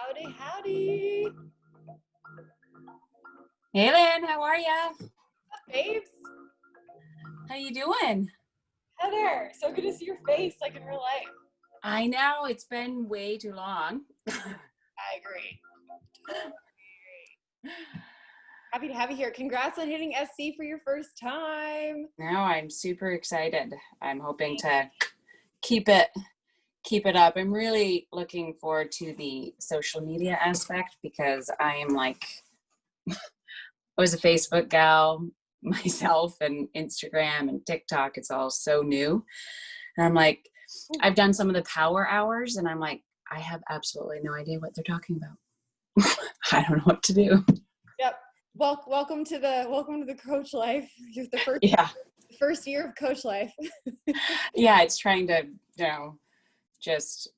Howdy, howdy. Hey Lynn, how are ya? Babes. How you doing? Heather, so good to see your face like in real life. I know, it's been way too long. I agree. Happy to have you here. Congrats on hitting SC for your first time. Now I'm super excited. I'm hoping to keep it up. I'm really looking forward to the social media aspect because I am like, I was a Facebook gal myself, and Instagram and TikTok, it's all so new. And I'm like, I've done some of the power hours and I'm like, I have absolutely no idea what they're talking about. I don't know what to do. Yep. Welcome to the coach life. You're the first year of coach life. Yeah, it's trying to, just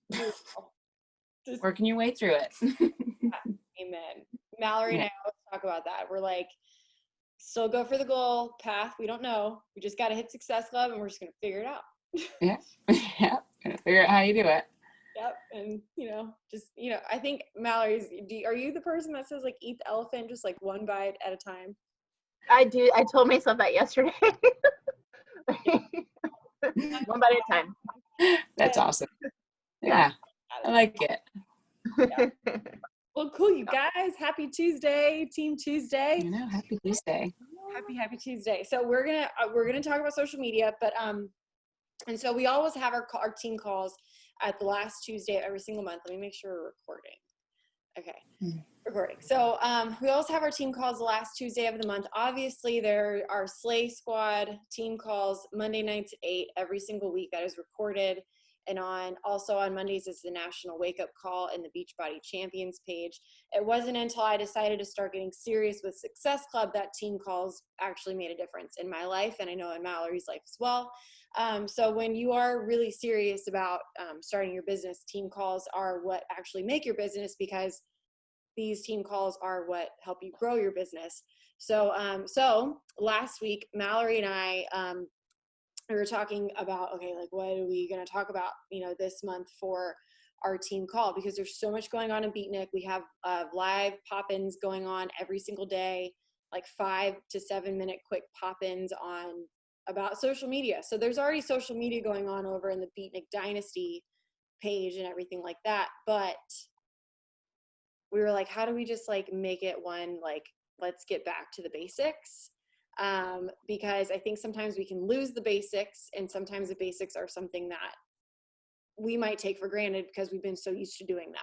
working your way through it. Amen. Mallory and I always talk about that. We're like, still go for the goal path. We don't know. We just got to hit Success Club and we're just going to figure it out. Yeah. Gonna figure out how you do it. Yep. And, I think Mallory's, are you the person that says like eat the elephant just like one bite at a time? I do. I told myself that yesterday. One bite at a time. That's awesome. Yeah. I like it. Yeah. Well, cool, you guys. Happy Tuesday, Team Tuesday. I know. Happy Tuesday. Happy Tuesday. So we're gonna talk about social media, but and so we always have our team calls at the last Tuesday of every single month. Let me make sure we're recording. Okay, recording. So we also have our team calls the last Tuesday of the month. Obviously, there are Slay Squad team calls Monday nights at 8 every single week. That is recorded. And also on Mondays is the National Wake Up Call and the Beachbody Champions page. It wasn't until I decided to start getting serious with Success Club that team calls actually made a difference in my life, and I know in Mallory's life as well. So when you are really serious about starting your business, team calls are what actually make your business, because these team calls are what help you grow your business. So last week, Mallory and I, we were talking about, okay, like what are we going to talk about, this month for our team call, because there's so much going on in Beatnik. We have live pop-ins going on every single day, like 5 to 7 minute quick pop-ins on about social media. So there's already social media going on over in the Beatnik Dynasty page and everything like that. But we were like, how do we just like make it one, like, let's get back to the basics? Because I think sometimes we can lose the basics, and sometimes the basics are something that we might take for granted because we've been so used to doing them.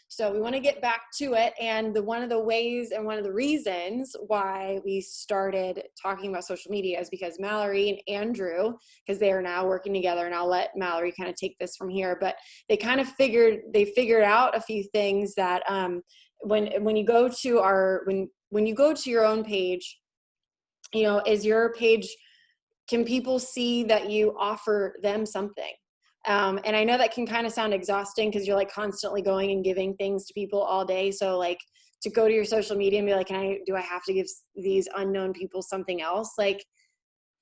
So we want to get back to it. And one of the ways and one of the reasons why we started talking about social media is because Mallory and Andrew, because they are now working together, and I'll let Mallory kind of take this from here, but they kind of figured out a few things that when you go to when you go to your own page, is your page, can people see that you offer them something? And I know that can kind of sound exhausting because you're like constantly going and giving things to people all day. So like to go to your social media and be like, do I have to give these unknown people something else? Like,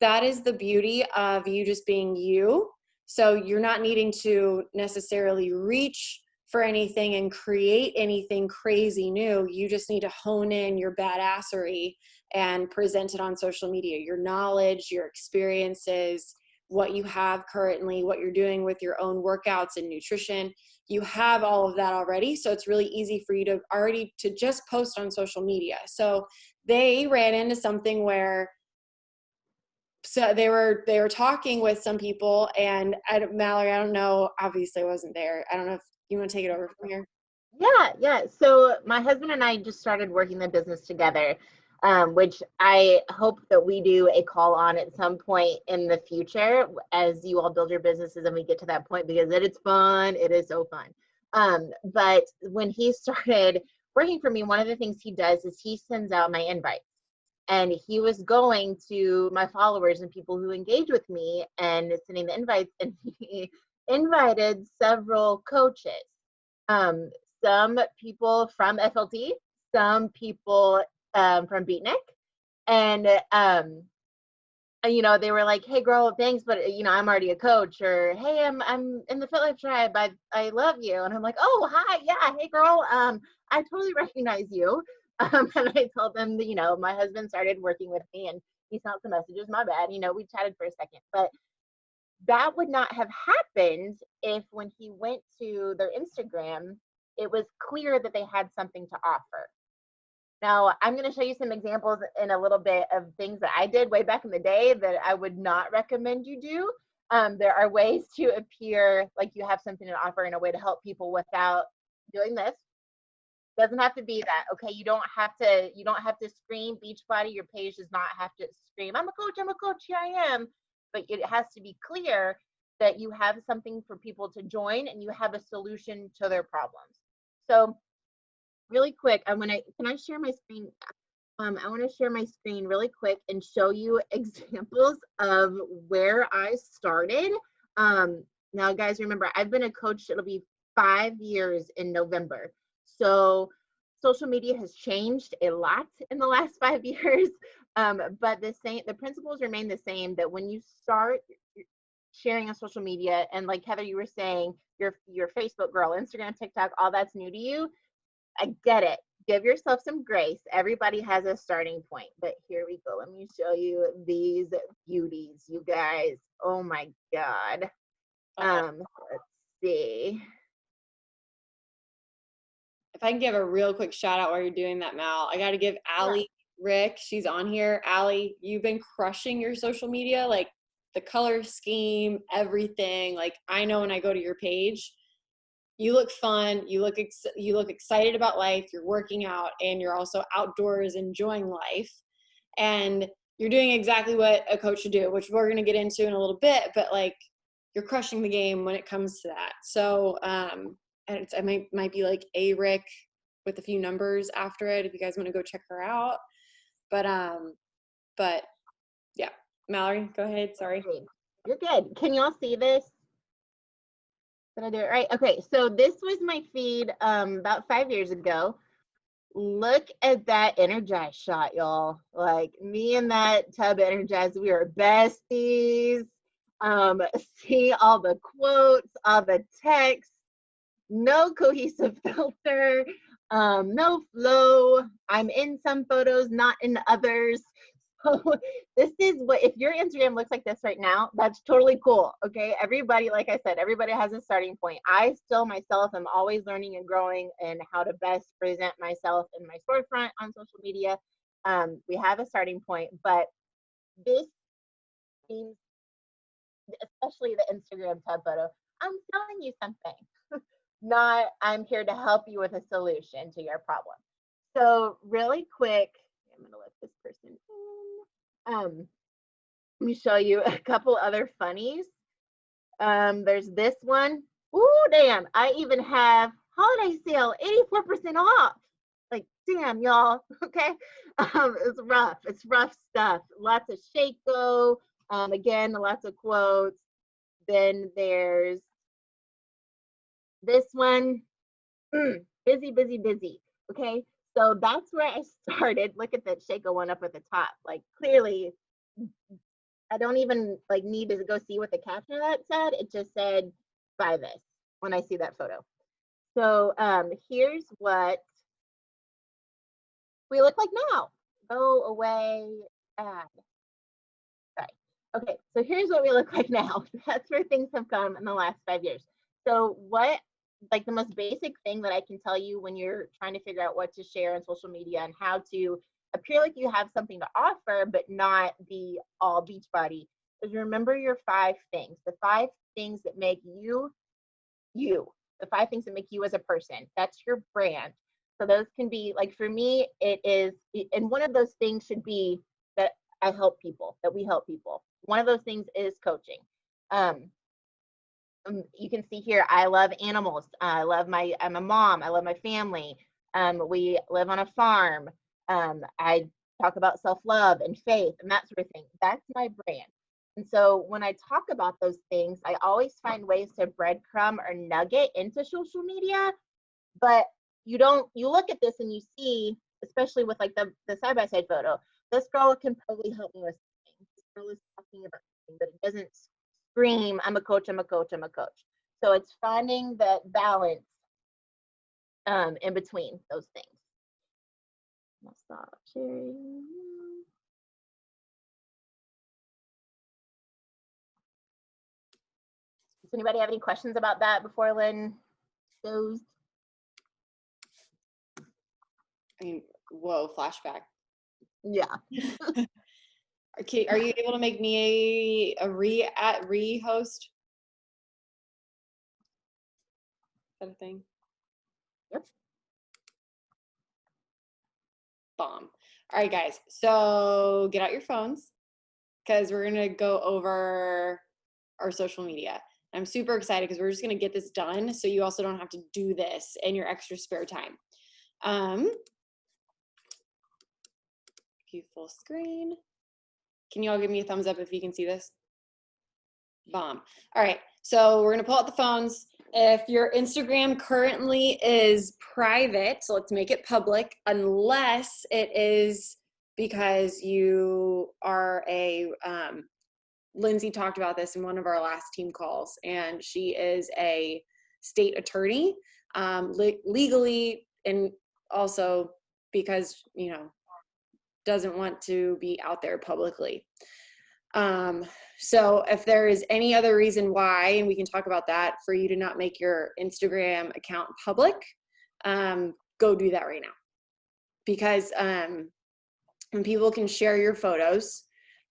that is the beauty of you just being you. So you're not needing to necessarily reach for anything and create anything crazy new. You just need to hone in your badassery and present it on social media. Your knowledge, your experiences, what you have currently, what you're doing with your own workouts and nutrition. You have all of that already. So it's really easy for you to just post on social media. So they ran into something where, so they were talking with some people, and Mallory, I don't know, obviously I wasn't there. I don't know if you want to take it over from here. Yeah. So my husband and I just started working the business together, which I hope that we do a call on at some point in the future as you all build your businesses and we get to that point, because it is fun. It is so fun. But when he started working for me, one of the things he does is he sends out my invites. And he was going to my followers and people who engage with me and sending the invites, and he invited several coaches. Some people from FLT, some people from Beatnik, and you know, they were like, hey girl, thanks, but you know, I'm already a coach, or hey, I'm in the Fit Life tribe. I love you. And I'm like, oh, hi, yeah, hey girl, I totally recognize you. And I told them that, you know, my husband started working with me and he sent some messages, my bad, you know, we chatted for a second. But that would not have happened if when he went to their Instagram, it was clear that they had something to offer. Now, I'm going to show you some examples in a little bit of things that I did way back in the day that I would not recommend you do. There are ways to appear like you have something to offer in a way to help people without doing this. Doesn't have to be that, okay? You don't have to scream Beachbody. Your page does not have to scream, I'm a coach, here I am. But it has to be clear that you have something for people to join and you have a solution to their problems. So really quick, can I share my screen? I want to share my screen really quick and show you examples of where I started. Now, guys, remember, I've been a coach, it'll be 5 years in November. So social media has changed a lot in the last 5 years, but the principles remain the same, that when you start sharing on social media, and like Heather, you were saying, your Facebook girl, Instagram, TikTok, all that's new to you, I get it. Give yourself some grace. Everybody has a starting point, but here we go. Let me show you these beauties, you guys. Oh my God. Let's see. If I can give a real quick shout out while you're doing that, Mal, I got to give Allie Rick. She's on here. Allie, you've been crushing your social media, like the color scheme, everything. Like, I know when I go to your page, you look fun, you look excited about life, you're working out, and you're also outdoors enjoying life. And you're doing exactly what a coach should do, which we're going to get into in a little bit, but like, you're crushing the game when it comes to that. So it might be like a Rick with a few numbers after it if you guys want to go check her out. But yeah, Mallory, go ahead. Sorry. You're good. Can y'all see this? Did I do it right? Okay, so this was my feed about 5 years ago. Look at that Energize shot, y'all. Like, me and that tub Energize, we are besties. See all the quotes, all the text, no cohesive filter, no flow. I'm in some photos, not in others. So this is what, if your Instagram looks like this right now, that's totally cool. Okay, everybody, like I said, everybody has a starting point. I still myself am always learning and growing and how to best present myself in my storefront on social media. We have a starting point, but this means, especially the Instagram tub photo, I'm telling you something. Not, I'm here to help you with a solution to your problem. So really quick, I'm gonna let this person in. Let me show you a couple other funnies. There's this one. Ooh, damn, I even have holiday sale, 84% off. Like, damn, y'all, okay? It's rough stuff. Lots of Shako, again, lots of quotes. Then there's this one, busy, busy, busy. Okay, so that's where I started. Look at that Shako one up at the top. Like, clearly, I don't even like need to go see what the caption of that said. It just said, buy this when I see that photo. So here's what we look like now. Go away, add. Sorry. Okay, so here's what we look like now. That's where things have come in the last 5 years. So what, like the most basic thing that I can tell you when you're trying to figure out what to share on social media and how to appear like you have something to offer, but not be all Beachbody, is remember your 5 things, the 5 things that make you, you, the 5 things that make you as a person. That's your brand. So those can be, like for me, it is, and one of those things should be that I help people, that we help people. One of those things is coaching. You can see here, I love animals. I'm a mom. I love my family. We live on a farm. I talk about self-love and faith and that sort of thing. That's my brand. And so when I talk about those things, I always find ways to breadcrumb or nugget into social media. But you look at this and you see, especially with like the side-by-side photo, this girl can probably help me with something. This girl is talking about something, but it doesn't scream, I'm a coach, I'm a coach, I'm a coach. So it's finding that balance in between those things. I'll stop sharing. Does anybody have any questions about that before Lynn goes? I mean, whoa, flashback. Yeah. Okay, are you able to make me a re-host? Is that a thing? Yep. Bomb. All right, guys. So get out your phones because we're gonna go over our social media. I'm super excited because we're just gonna get this done, so you also don't have to do this in your extra spare time. View full screen. Can you all give me a thumbs up if you can see this? Bomb. All right, so we're gonna pull out the phones. If your Instagram currently is private, so let's make it public, unless it is because you are a, Lindsay talked about this in one of our last team calls, and she is a state attorney, legally, and also because, you know, doesn't want to be out there publicly. So if there is any other reason why, and we can talk about that, for you to not make your Instagram account public, go do that right now. Because when people can share your photos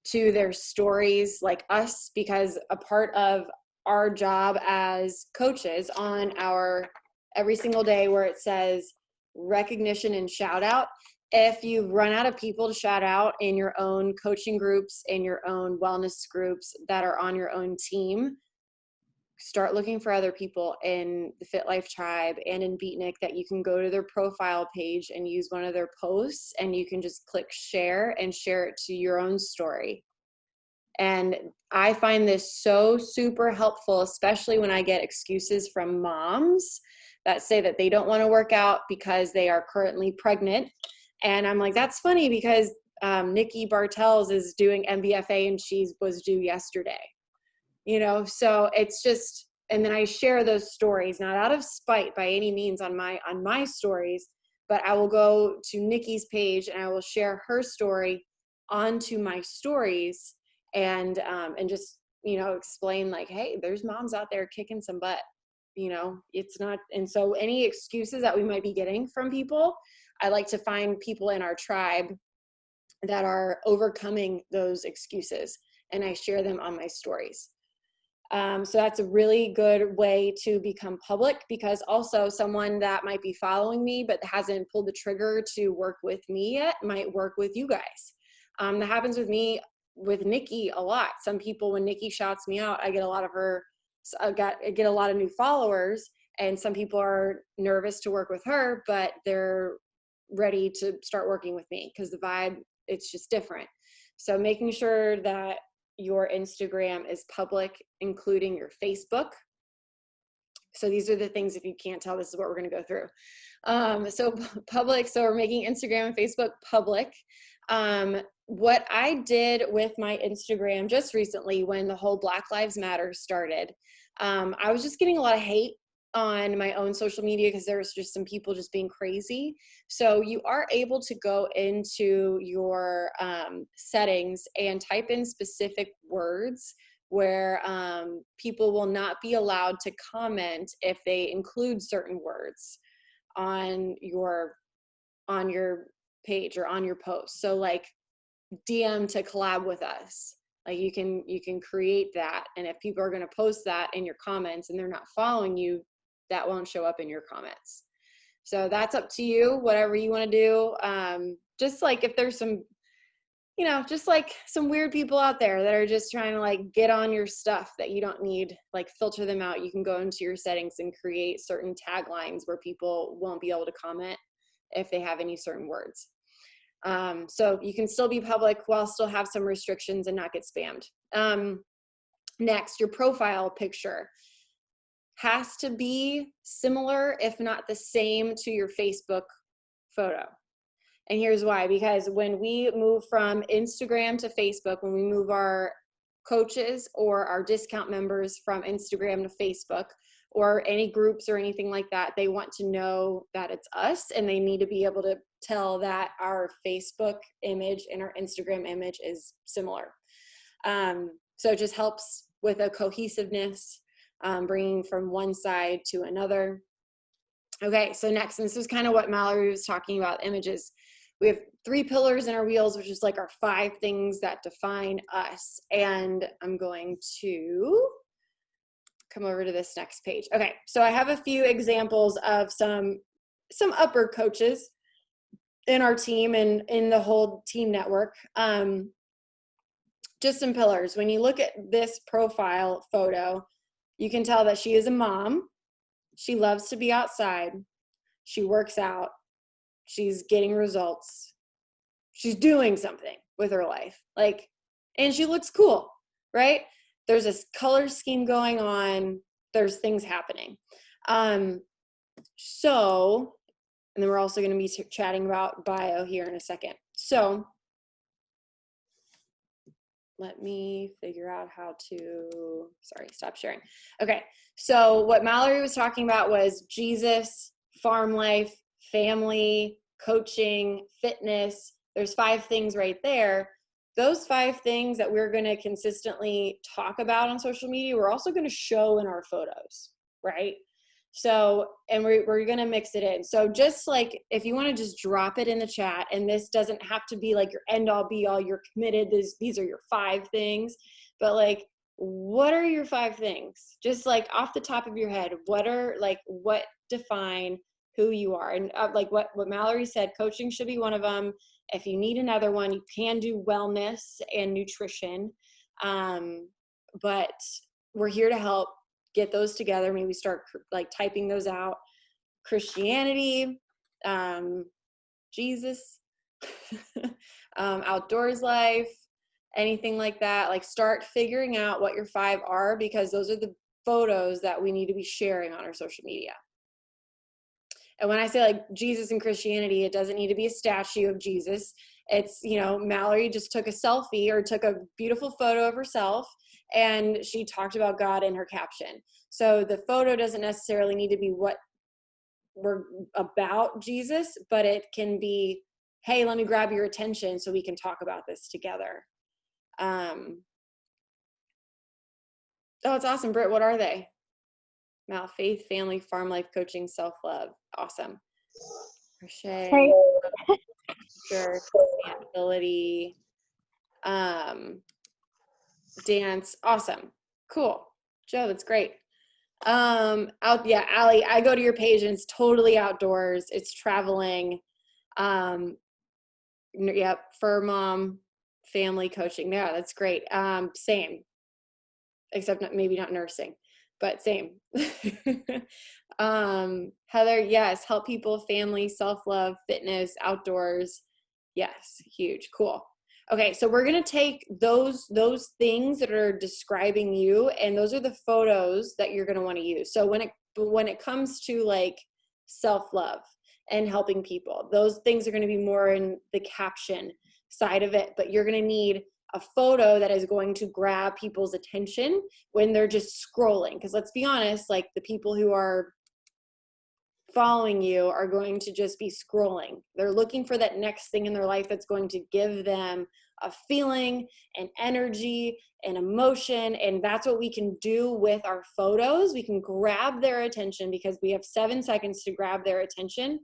to their stories like us, because a part of our job as coaches on our every single day where it says recognition and shout out, if you run out of people to shout out in your own coaching groups, in your own wellness groups that are on your own team, start looking for other people in the Fit Life Tribe and in Beatnik that you can go to their profile page and use one of their posts, and you can just click share and share it to your own story. And I find this so super helpful, especially when I get excuses from moms that say that they don't want to work out because they are currently pregnant. And I'm like, that's funny because Nikki Bartels is doing MBFA and she was due yesterday. You know, so it's just, and then I share those stories, not out of spite by any means on my stories, but I will go to Nikki's page and I will share her story onto my stories and just, you know, explain like, hey, there's moms out there kicking some butt, you know, it's not. And so any excuses that we might be getting from people, I like to find people in our tribe that are overcoming those excuses, and I share them on my stories. So that's a really good way to become public, because also someone that might be following me but hasn't pulled the trigger to work with me yet might work with you guys. That happens with me, with Nikki a lot. Some people, when Nikki shouts me out, I get a lot of new followers, and some people are nervous to work with her, but they're ready to start working with me because the vibe, it's just different. So making sure that your Instagram is public, including your Facebook. So these are the things, if you can't tell, this is what we're going to go through. So public, so we're making Instagram and Facebook public. What I did with my Instagram just recently when the whole Black Lives Matter started, I was just getting a lot of hate on my own social media because there was just some people just being crazy. So you are able to go into your settings and type in specific words where people will not be allowed to comment if they include certain words on your page or on your post. So like DM to collab with us. Like you can create that, and if people are going to post that in your comments and they're not following you, that won't show up in your comments. So that's up to you, whatever you want to do. Just like if there's some, you know, just like some weird people out there that are just trying to like get on your stuff that you don't need, like filter them out. You can go into your settings and create certain taglines where people won't be able to comment if they have any certain words. So you can still be public while still have some restrictions and not get spammed. Next, your profile picture has to be similar, if not the same, to your Facebook photo. And here's why, because when we move from Instagram to Facebook, when we move our coaches or our discount members from Instagram to Facebook or any groups or anything like that, they want to know that it's us, and they need to be able to tell that our Facebook image and our Instagram image is similar. So it just helps with a cohesiveness, bringing from one side to another. Okay, so next, and this is kind of what Mallory was talking about, images. We have 3 pillars in our wheels, which is like our 5 things that define us. And I'm going to come over to this next page. Okay, so I have a few examples of some upper coaches in our team and in the whole team network. Just some pillars. When you look at this profile photo, you can tell that she is a mom. She loves to be outside. She works out. She's getting results. She's doing something with her life. Like, and she looks cool, right? There's this color scheme going on. There's things happening. So, and then we're also going to be chatting about bio here in a second. So let me figure out how to, sorry, stop sharing. Okay, so what Mallory was talking about was Jesus, farm life, family, coaching, fitness. There's 5 things right there. Those 5 things that we're going to consistently talk about on social media, we're also going to show in our photos, right? So, and we're going to mix it in. So just like, if you want to just drop it in the chat, and this doesn't have to be like your end all be all, you're committed, these are your 5 things, but like, what are your 5 things? Just like off the top of your head, what define who you are? And like what Mallory said, coaching should be one of them. If you need another one, you can do wellness and nutrition. But we're here to help get those together. Maybe start like typing those out. Christianity, Jesus, outdoors life, anything like that. Like, start figuring out what your 5 are, because those are the photos that we need to be sharing on our social media. And when I say like Jesus and Christianity, it doesn't need to be a statue of Jesus. It's, you know, Mallory just took a selfie or took a beautiful photo of herself, and she talked about God in her caption. So the photo doesn't necessarily need to be what we're about Jesus, but it can be, hey, let me grab your attention so we can talk about this together. Oh, it's awesome. Britt, what are they? Mal, faith, family, farm life, coaching, self-love. Awesome. Crochet, Hey. sure, sustainability, dance. Awesome. Cool. Joe, that's great. Yeah, Allie, I go to your page and it's totally outdoors. It's traveling. Yep, fur mom, family coaching. Yeah, that's great. Same, except maybe not nursing, but same. Heather, yes, help people, family, self-love, fitness, outdoors. Yes, huge, cool. Okay, so we're gonna take those things that are describing you, and those are the photos that you're gonna want to use. So when it comes to like self-love and helping people, those things are gonna be more in the caption side of it, but you're gonna need a photo that is going to grab people's attention when they're just scrolling. Because let's be honest, like the people who are following you are going to just be scrolling. They're looking for that next thing in their life that's going to give them a feeling and energy and emotion. And that's what we can do with our photos. We can grab their attention because we have 7 seconds to grab their attention,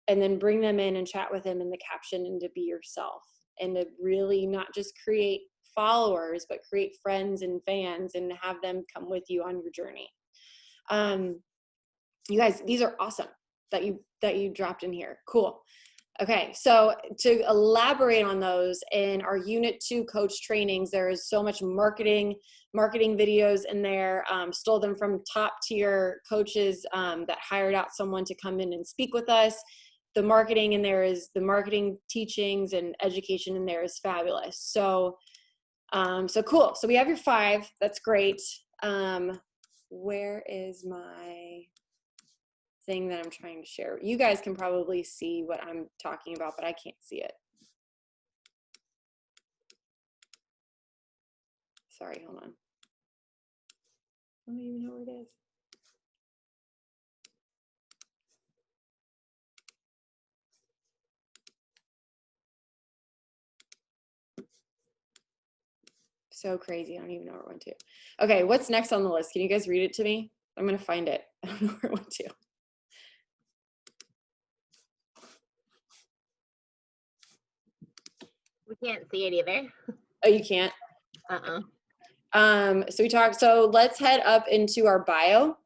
and then bring them in and chat with them in the caption, and to be yourself, and to really not just create followers, but create friends and fans and have them come with you on your journey. You guys, these are awesome that you dropped in here. Cool. Okay, so to elaborate on those, in our Unit 2 coach trainings, there is so much marketing videos in there. Stole them from top tier coaches that hired out someone to come in and speak with us. The marketing in there is, the marketing teachings and education in there is fabulous. So, so cool. So we have your 5. That's great. Where is my thing that I'm trying to share. You guys can probably see what I'm talking about, but I can't see it. Sorry, hold on. I don't even know where it is. So crazy. I don't even know where it went to. Okay, what's next on the list? Can you guys read it to me? I'm going to find it. I don't know where it went to. We can't see it either. Oh, you can't? Uh-uh. So let's head up into our bio.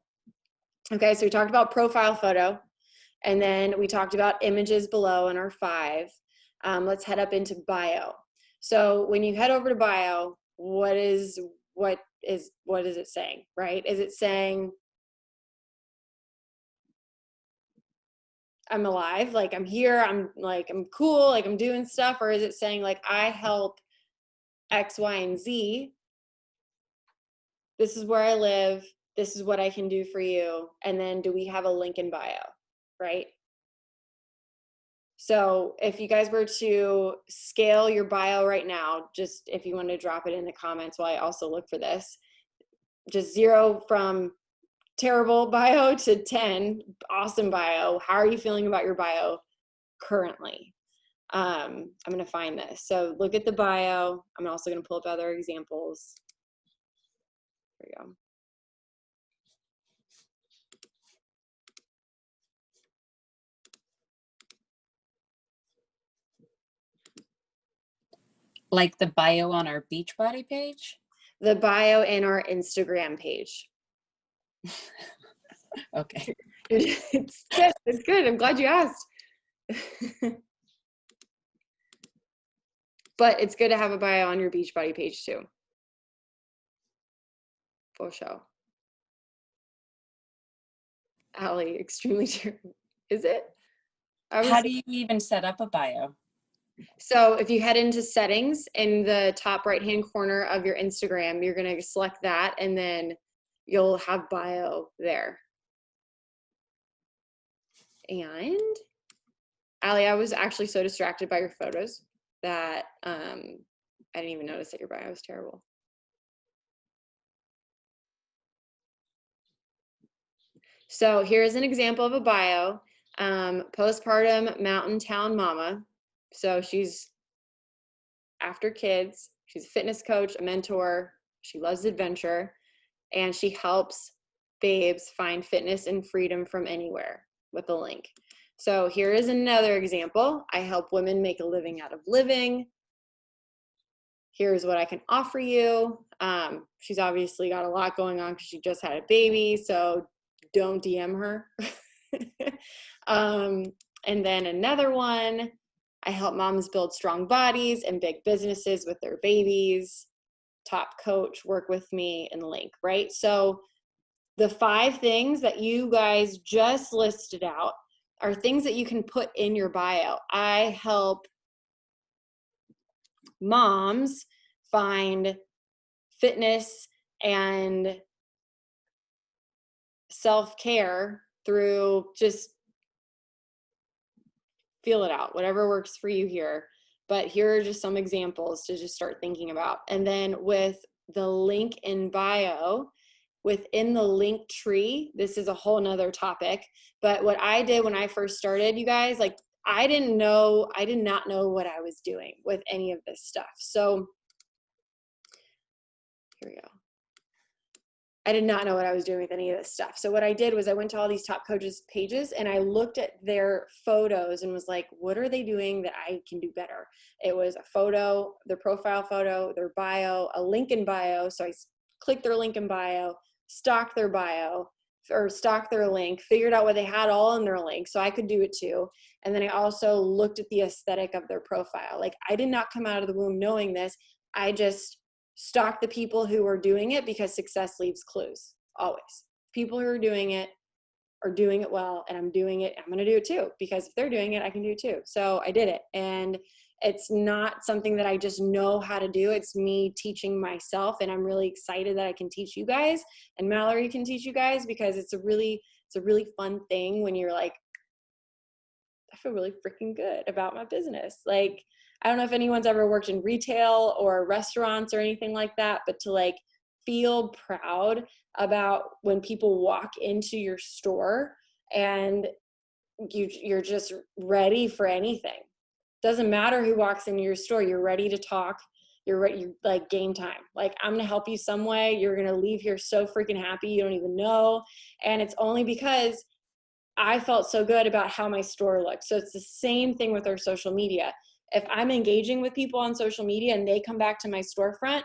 Okay, so we talked about profile photo, and then we talked about images below in our 5. Let's head up into bio. So when you head over to bio, what is it saying, right? Is it saying I'm alive, like I'm here, I'm cool, like I'm doing stuff, or is it saying like I help X, Y, and Z? This is where I live. This is what I can do for you. And then do we have a link in bio, right? So if you guys were to scale your bio right now, just if you want to drop it in the comments while I also look for this, just 0 from terrible bio to 10, awesome bio. How are you feeling about your bio currently? I'm going to find this. So look at the bio. I'm also going to pull up other examples. There we go. Like the bio on our Beachbody page? The bio in our Instagram page. Okay. It's good. It's good. I'm glad you asked. But it's good to have a bio on your Beachbody page too. For sure. Allie, extremely terrible. Is it? How do you even set up a bio? So if you head into settings in the top right-hand corner of your Instagram, you're going to select that and then you'll have bio there. And Allie, I was actually so distracted by your photos that I didn't even notice that your bio was terrible. So here's an example of a bio. Postpartum mountain town mama. So she's after kids. She's a fitness coach, a mentor. She loves adventure, and she helps babes find fitness and freedom from anywhere with a link. So here is another example. I help women make a living out of living. Here's what I can offer you. She's obviously got a lot going on because she just had a baby, so don't DM her. And then another one, I help moms build strong bodies and big businesses with their babies. Top coach, work with me, and link, right? So the 5 things that you guys just listed out are things that you can put in your bio. I help moms find fitness and self-care through just feel it out, whatever works for you here. But here are just some examples to just start thinking about. And then with the link in bio, within the link tree, this is a whole nother topic. But what I did when I first started, you guys, like I did not know what I was doing with any of this stuff. So here we go. I did not know what I was doing with any of this stuff. So what I did was I went to all these top coaches pages and I looked at their photos and was like, what are they doing that I can do better? It was a photo, their profile photo, their bio, a link in bio. So I clicked their link in bio, stalked their bio or stalked their link, figured out what they had all in their link so I could do it too. And then I also looked at the aesthetic of their profile. Like I did not come out of the womb knowing this. I just stalk the people who are doing it because success leaves clues, always. People who are doing it well, and I'm doing it, I'm going to do it too, because if they're doing it, I can do it too. So I did it. And it's not something that I just know how to do. It's me teaching myself. And I'm really excited that I can teach you guys and Mallory can teach you guys because it's a really It's a really fun thing when you're like, I feel really freaking good about my business. Like, I don't know if anyone's ever worked in retail or restaurants or anything like that, but to like feel proud about when people walk into your store and you're just ready for anything. Doesn't matter who walks into your store, you're ready to talk. You're ready, you're like game time. Like, I'm gonna help you some way. You're gonna leave here so freaking happy you don't even know. And it's only because I felt so good about how my store looked. So it's the same thing with our social media. If I'm engaging with people on social media and they come back to my storefront,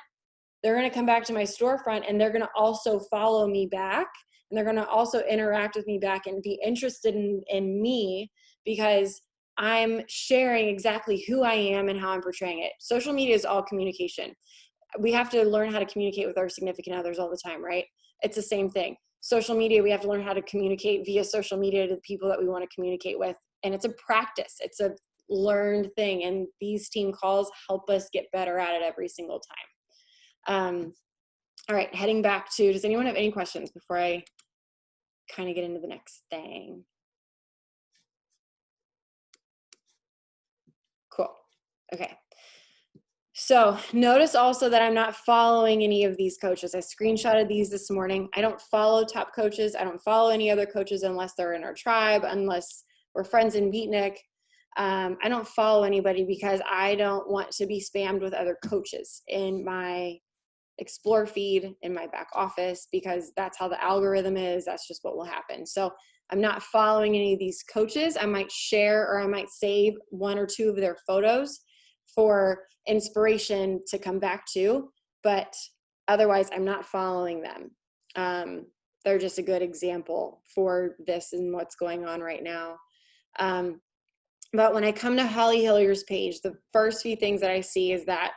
they're going to come back to my storefront and they're going to also follow me back. And they're going to also interact with me back and be interested in me because I'm sharing exactly who I am and how I'm portraying it. Social media is all communication. We have to learn how to communicate with our significant others all the time, right? It's the same thing. Social media, we have to learn how to communicate via social media to the people that we want to communicate with. And it's a practice. It's a learned thing. And these team calls help us get better at it every single time. All right, heading back to, does anyone have any questions before I kind of get into the next thing? Cool. Okay. So notice also that I'm not following any of these coaches. I screenshotted these this morning. I don't follow top coaches. I don't follow any other coaches unless they're in our tribe, unless we're friends in Beatnik. I don't follow anybody because I don't want to be spammed with other coaches in my Explore feed, in my back office, because that's how the algorithm is. That's just what will happen. So I'm not following any of these coaches. I might share or I might save one or two of their photos for inspiration to come back to, but otherwise I'm not following them. They're just a good example for this and what's going on right now. But when I come to Holly Hillier's page, the first few things that I see is that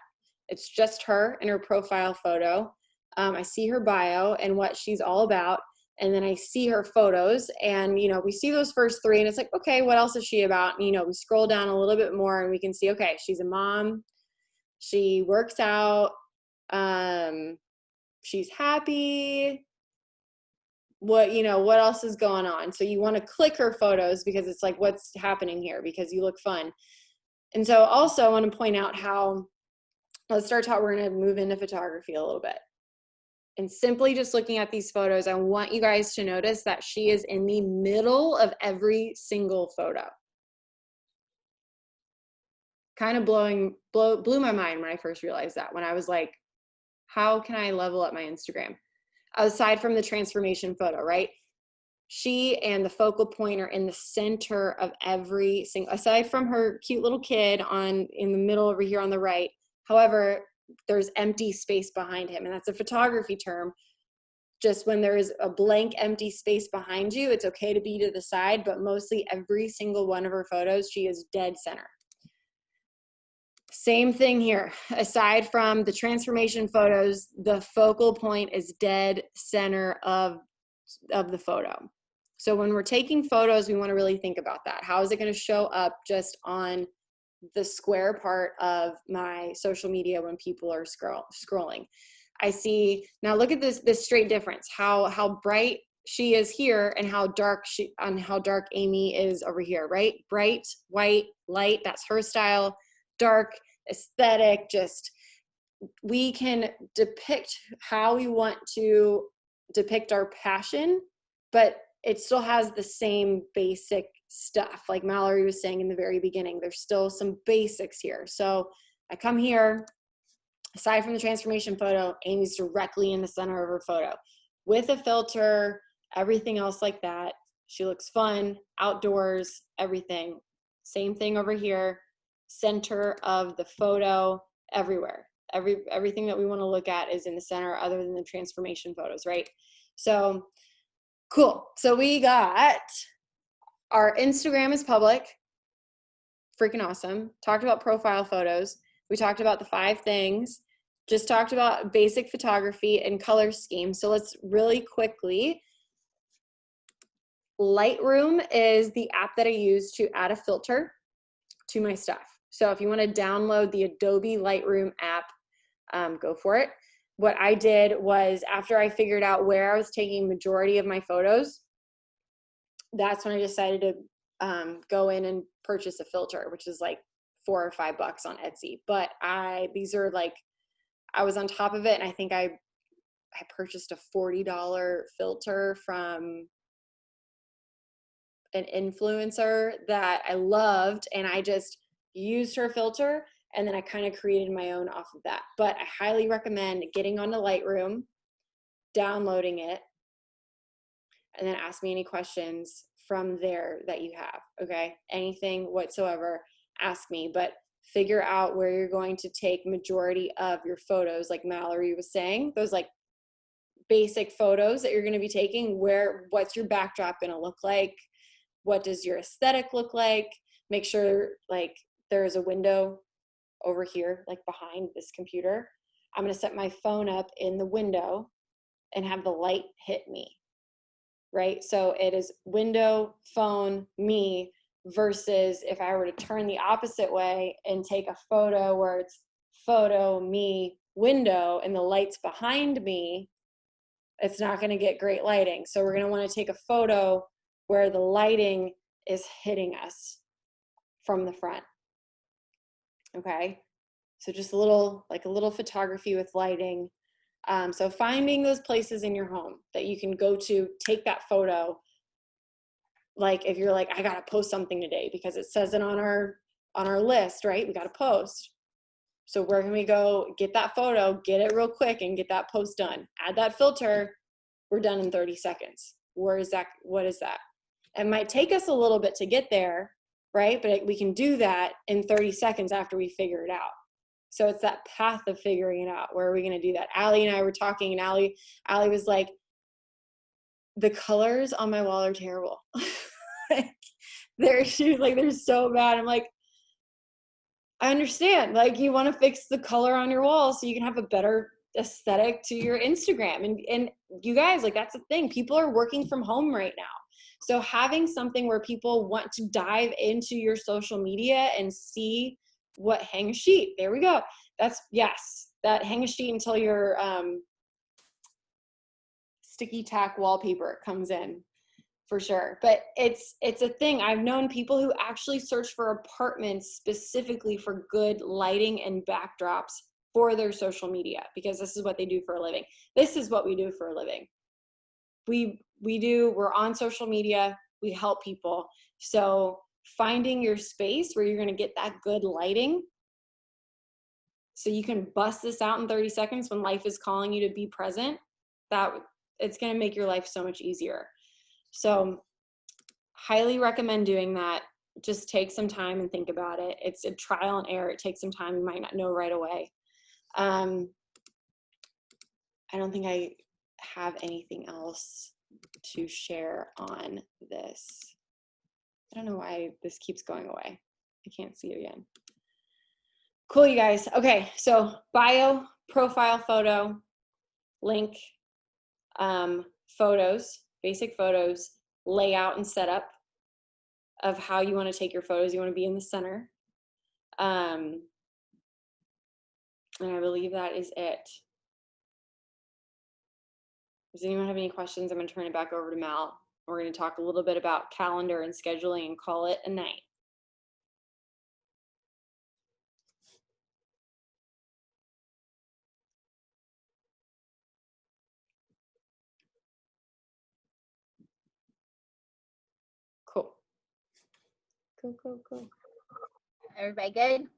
it's just her and her profile photo. I see her bio and what she's all about. And then I see her photos and, you know, we see those first three and it's like, okay, what else is she about? And, you know, we scroll down a little bit more and we can see, okay, she's a mom. She works out. She's happy. What else is going on? So you want to click her photos because it's like, what's happening here? Because you look fun. And so also I want to point out how, let's start talking, we're going to move into photography a little bit. And simply just looking at these photos, I want you guys to notice that she is in the middle of every single photo. Kind of blew my mind when I first realized that, when I was like, how can I level up my Instagram? Aside from the transformation photo, right? She and the focal point are in the center of every single, aside from her cute little kid in the middle over here on the right. However, there's empty space behind him, and that's a photography term. Just when there is a blank empty space behind you, it's okay to be to the side, but mostly every single one of her photos, she is dead center. Same thing here. Aside from the transformation photos, the focal point is dead center of the photo. So when we're taking photos, we want to really think about that. How is it going to show up just on the square part of my social media when people are scrolling? I see, now look at this straight difference, how bright she is here and how dark Amy is over here, right? Bright, white, light, that's her style. Dark, aesthetic, just, we can depict how we want to depict our passion, but it still has the same basic stuff. Like Mallory was saying in the very beginning, there's still some basics here. So I come here, aside from the transformation photo, Amy's directly in the center of her photo with a filter, everything else like that. She looks fun, outdoors, everything. Same thing over here, center of the photo, everywhere. Everything that we want to look at is in the center other than the transformation photos, right? So cool. So we got our Instagram is public. Freaking awesome. Talked about profile photos. We talked about the 5 things. Just talked about basic photography and color scheme. So let's really quickly. Lightroom is the app that I use to add a filter to my stuff. So if you want to download the Adobe Lightroom app, go for it. What I did was, after I figured out where I was taking majority of my photos, that's when I decided to go in and purchase a filter, which is like $4 or $5 on Etsy. But these are like, I was on top of it, and I think I purchased a $40 filter from an influencer that I loved, and I just used her filter, and then I kind of created my own off of that. But I highly recommend getting onto Lightroom, downloading it, and then ask me any questions from there that you have, okay? Anything whatsoever, ask me, but figure out where you're going to take majority of your photos, like Mallory was saying, those like basic photos that you're gonna be taking, what's your backdrop gonna look like? What does your aesthetic look like? Make sure like there's a window over here, like behind this computer. I'm gonna set my phone up in the window and have the light hit me, right? So it is window, phone, me, versus if I were to turn the opposite way and take a photo where it's photo, me, window, and the light's behind me, it's not gonna get great lighting. So we're gonna wanna take a photo where the lighting is hitting us from the front, okay? So just a little photography with lighting. So finding those places in your home that you can go to, take that photo. Like if you're like, I gotta post something today because it says it on our list, right? We gotta post. So where can we go get that photo, get it real quick and get that post done? Add that filter, we're done in 30 seconds. What is that? It might take us a little bit to get there, right? But we can do that in 30 seconds after we figure it out. So it's that path of figuring it out. Where are we going to do that? Allie and I were talking, and Allie was like, the colors on my wall are terrible. She was like, they're so bad. I'm like, I understand. Like, you want to fix the color on your wall so you can have a better aesthetic to your Instagram. And you guys, like, that's the thing. People are working from home right now. So having something where people want to dive into your social media and see what, hang a sheet. There we go. That hang a sheet until your sticky tack wallpaper comes in, for sure. But it's a thing. I've known people who actually search for apartments specifically for good lighting and backdrops for their social media, because this is what they do for a living. This is what we do for a living. We're on social media, we help people. So finding your space where you're going to get that good lighting so you can bust this out in 30 seconds when life is calling you to be present, it's going to make your life so much easier. So highly recommend doing that. Just take some time and think about it. It's a trial and error. It takes some time. You might not know right away. I don't think I have anything else to share on this. I don't know why this keeps going away. I can't see it again. Cool, you guys. Okay, so bio, profile photo, link, photos, basic photos, layout and setup of how you want to take your photos. You want to be in the center. And I believe that is it. Does anyone have any questions? I'm going to turn it back over to Mal. We're going to talk a little bit about calendar and scheduling and call it a night. Cool. Cool. Everybody good?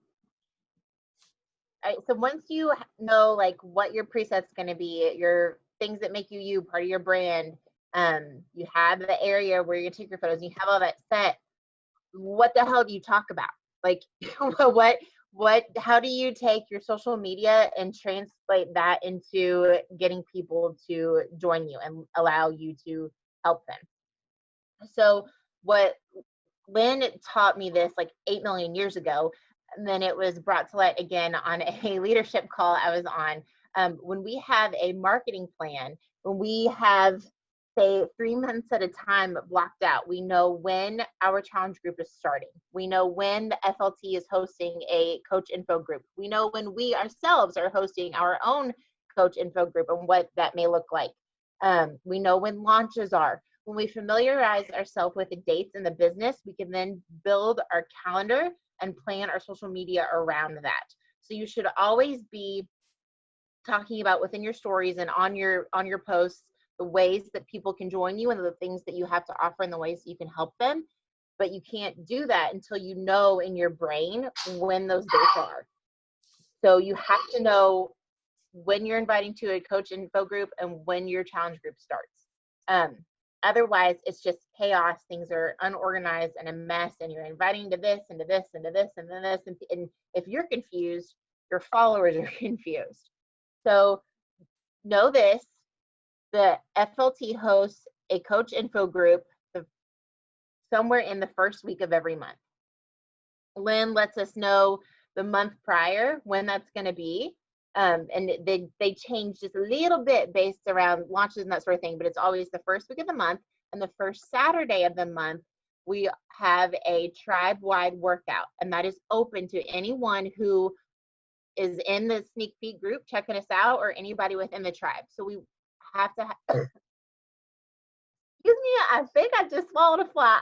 All right, so once you know like what your preset's going to be, your things that make you, part of your brand, you have the area where you take your photos, you have all that set, what the hell do you talk about? Like how do you take your social media and translate that into getting people to join you and allow you to help them? So what Lynn taught me this like 8 million years ago, and then it was brought to light again on a leadership call I was on. When we have a marketing plan, when we have, say, 3 months at a time blocked out, we know when our challenge group is starting. We know when the FLT is hosting a coach info group. We know when we ourselves are hosting our own coach info group and what that may look like. We know when launches are. When we familiarize ourselves with the dates in the business, we can then build our calendar and plan our social media around that. So you should always be talking about within your stories and on your posts the ways that people can join you and the things that you have to offer and the ways that you can help them. But you can't do that until you know in your brain when those dates are. So you have to know when you're inviting to a coach info group and when your challenge group starts. Otherwise, it's just chaos. Things are unorganized and a mess, and you're inviting to this and to this and to this and then this. And if you're confused, your followers are confused. So know this, the FLT hosts a coach info group somewhere in the first week of every month. Lynn lets us know the month prior when that's going to be. And they change just a little bit based around launches and that sort of thing, but it's always the first week of the month. And the first Saturday of the month, we have a tribe-wide workout, and that is open to anyone who is in the sneak peek group checking us out or anybody within the tribe. So we have to excuse me, I think I just swallowed a fly.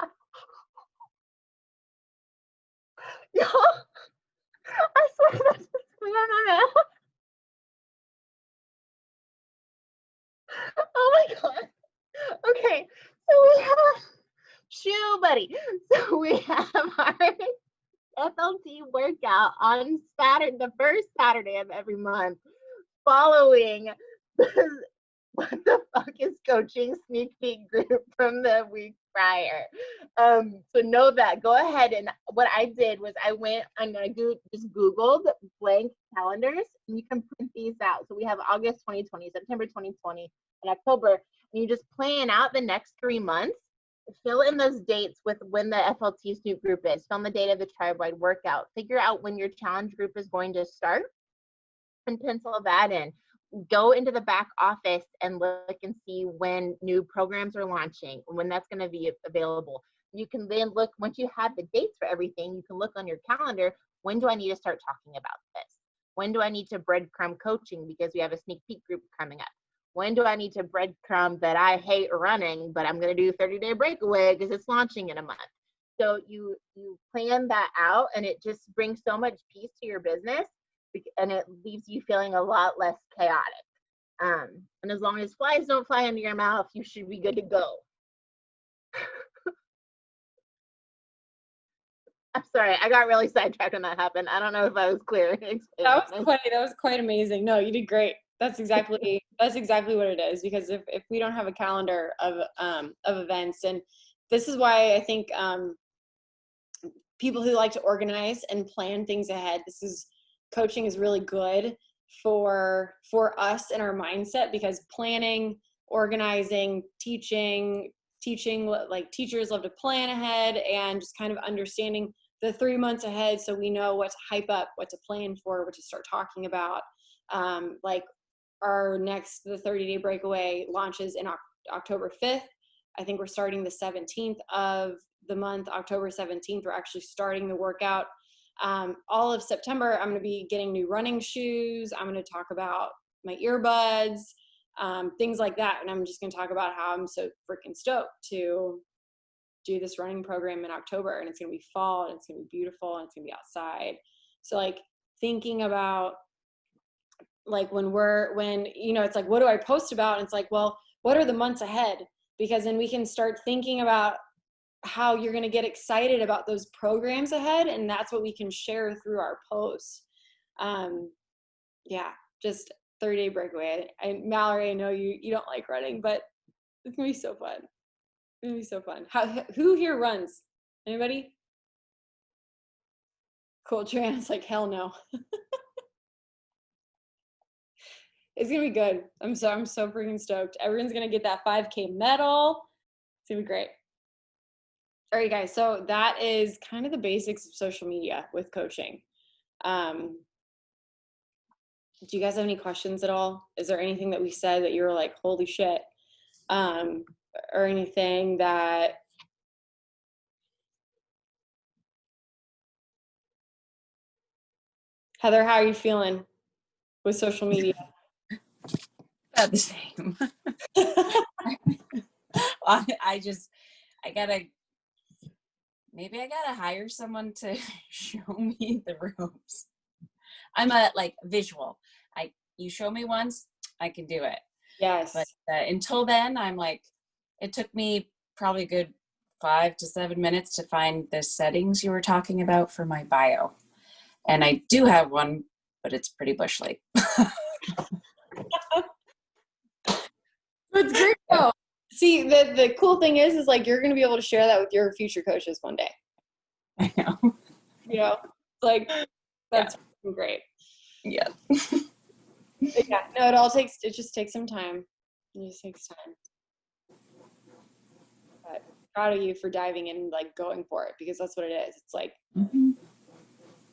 Y'all, I swear that just flew out my mouth. Oh my god. Okay, so we have shoe buddy. So we have our FLT workout on Saturday, the first Saturday of every month, following the What the Fuck is Coaching sneak peek group from the week prior. So know that. Go ahead, and what I did was I went and I just Googled blank calendars, and you can print these out. So we have August 2020, September 2020, and October, and you just plan out the next 3 months. Fill in those dates with when the FLT Snoop group is. Fill in the date of the tribe-wide workout. Figure out when your challenge group is going to start and pencil that in. Go into the back office and look and see when new programs are launching, when that's going to be available. You can then look, once you have the dates for everything, you can look on your calendar, when do I need to start talking about this? When do I need to breadcrumb coaching because we have a sneak peek group coming up? When do I need to breadcrumb that I hate running, but I'm going to do 30-day breakaway because it's launching in a month? So you plan that out, and it just brings so much peace to your business, and it leaves you feeling a lot less chaotic. And as long as flies don't fly into your mouth, you should be good to go. I'm sorry, I got really sidetracked when that happened. I don't know if I was clear. That was quite amazing. No, you did great. That's exactly what it is, because if we don't have a calendar of events, and this is why I think people who like to organize and plan things ahead, coaching is really good for us and our mindset, because planning, organizing, teaching, like teachers love to plan ahead, and just kind of understanding the 3 months ahead so we know what to hype up, what to plan for, what to start talking about. Like the 30-day breakaway launches in October 5th. I think we're starting the 17th of the month, October 17th, we're actually starting the workout. All of September, I'm going to be getting new running shoes. I'm going to talk about my earbuds, things like that. And I'm just going to talk about how I'm so freaking stoked to do this running program in October, and it's going to be fall, and it's going to be beautiful, and it's going to be outside. So like thinking about like when it's like, what do I post about? And it's like, well, what are the months ahead? Because then we can start thinking about how you're going to get excited about those programs ahead. And that's what we can share through our posts. Yeah, just 30-day breakaway. Mallory, I know you don't like running, but it's going to be so fun. It's going to be so fun. Who here runs? Anybody? Cool. Joanna's like, hell no. It's going to be good. I'm so freaking stoked. Everyone's going to get that 5K medal. It's going to be great. All right, guys. So that is kind of the basics of social media with coaching. Do you guys have any questions at all? Is there anything that we said that you were like, holy shit? Or anything that... Heather, how are you feeling with social media? About the same. Maybe I gotta hire someone to show me the ropes. I'm a like visual. You show me once, I can do it. Yes. But until then, I'm like, it took me probably a good 5 to 7 minutes to find the settings you were talking about for my bio. And I do have one, but it's pretty bush league. It's great though. See, the cool thing is like you're gonna be able to share that with your future coaches one day. I know. You know, like that's great. Yeah. Yeah. No, it just takes some time. It just takes time. But proud of you for diving in, like going for it, because that's what it is. It's like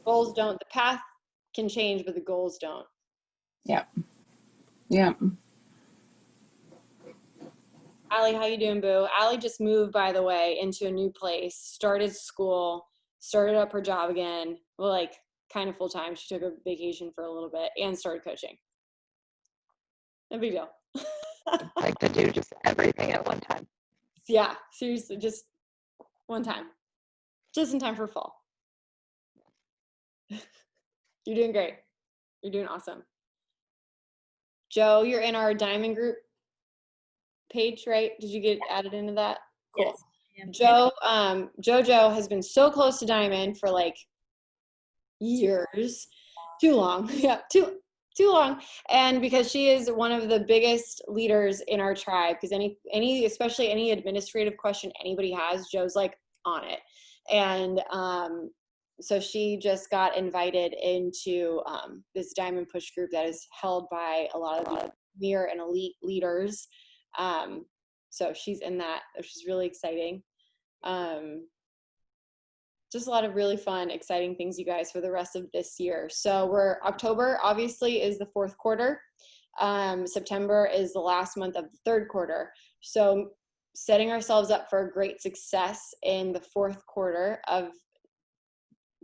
goals don't, the path can change, but the goals don't. Yeah. Yeah. Allie, how you doing, boo? Allie just moved, by the way, into a new place, started school, started up her job again. Well, like kind of full time. She took a vacation for a little bit and started coaching. No big deal. Like to do just everything at one time. Yeah, seriously, just one time. Just in time for fall. You're doing great. You're doing awesome. Joe, you're in our diamond group page, right? Did you get added into that? Cool. Yes. Joe, JoJo has been so close to diamond for like years. Too long. Yeah, too long. And because she is one of the biggest leaders in our tribe, because especially any administrative question anybody has, Joe's like on it. And so she just got invited into this diamond push group that is held by a lot of premier and elite leaders. So she's in that, which is really exciting. Just a lot of really fun, exciting things, you guys, for the rest of this year. So October obviously is the fourth quarter. September is the last month of the third quarter. So setting ourselves up for a great success in the fourth quarter of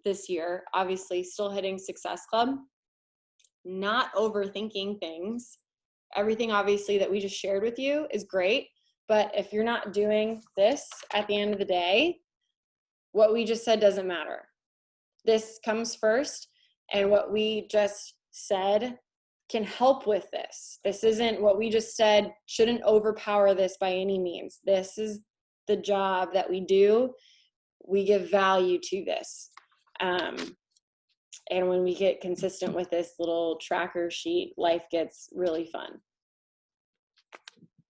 this year, obviously still hitting Success Club, not overthinking things. Everything obviously that we just shared with you is great, but if you're not doing this at the end of the day, what we just said doesn't matter. This comes first, and what we just said can help with this. This isn't what we just said, shouldn't overpower this by any means. This is the job that we do. We give value to this. And when we get consistent with this little tracker sheet, life gets really fun.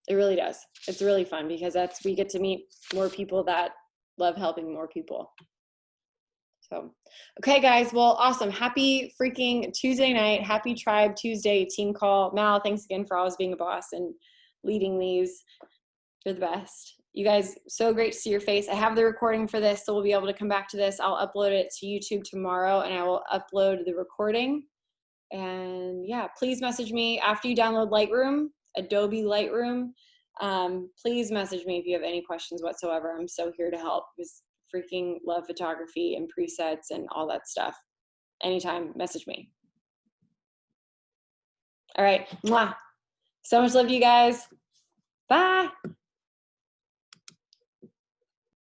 It really does. It's really fun because we get to meet more people that love helping more people. So, okay, guys. Well, awesome. Happy freaking Tuesday night. Happy Tribe Tuesday team call. Mal, thanks again for always being a boss and leading these. You're the best. You guys, so great to see your face. I have the recording for this, so we'll be able to come back to this. I'll upload it to YouTube tomorrow, and I will upload the recording. And yeah, please message me after you download Lightroom, Adobe Lightroom. Please message me if you have any questions whatsoever. I'm so here to help. Just freaking love photography and presets and all that stuff. Anytime, message me. All right. Mwah. So much love to you guys. Bye.